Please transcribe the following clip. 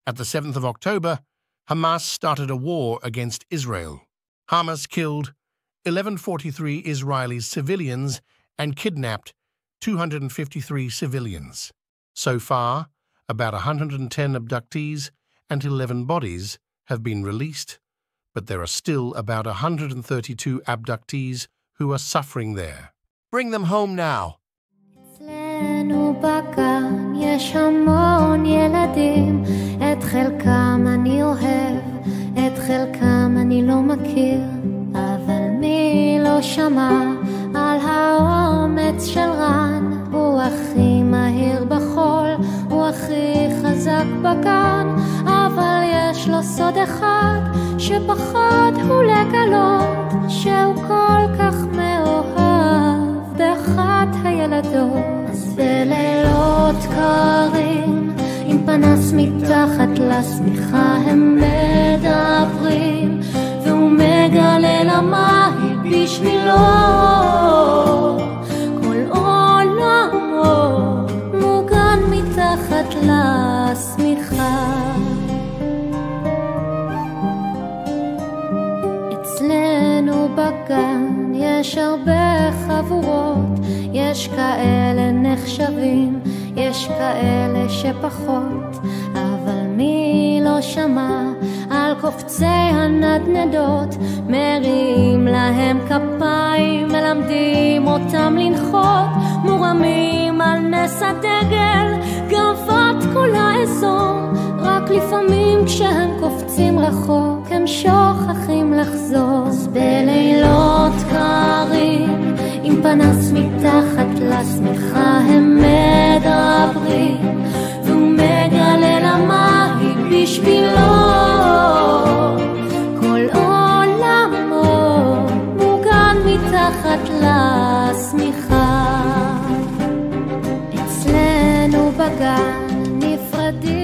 At the 7th of October, Hamas started a war against Israel. Hamas killed 1143 Israeli civilians and kidnapped 253 civilians. So far, about 110 abductees and 11 bodies have been released, but there are still about 132 abductees who are suffering there. Bring them home now. אצלנו בגן יש המון ילדים, את חלקם אני אוהב, את חלקם אני לא מכיר, אבל מי לא שמע על האומץ של רן? הוא הכי מהיר בחול, הוא הכי חזק בגן, אבל יש לו סוד אחד שפחד הוא לגלות, שהוא כל כך מאוהב באחת הילדות. אז בלילות קרים עם פנס מתחת לשמיכה הם מדברים, והוא מגלה למה היא בשבילו כל עולמו מוגן מתחת לשמיכה. אצלנו בגן יש הרבה חבורות, יש כאלה נחשבים, יש כאלה שפחות, אבל מי לא שמע על קופצי הנדנדות? מריעים להם כפיים, מלמדים אותם לנחות, מורמים על נס הדגל, גאוות כל האזור, רק לפעמים כשהם קופצים רחוק הם שוכחים לחזור. אז בלילות קרים עם פנס מתחת לשמיכה הם מדברים, והוא מגלה למה היא בשבילו כל עולמו מוגן מתחת לשמיכה. אצלנו בגן נפרדים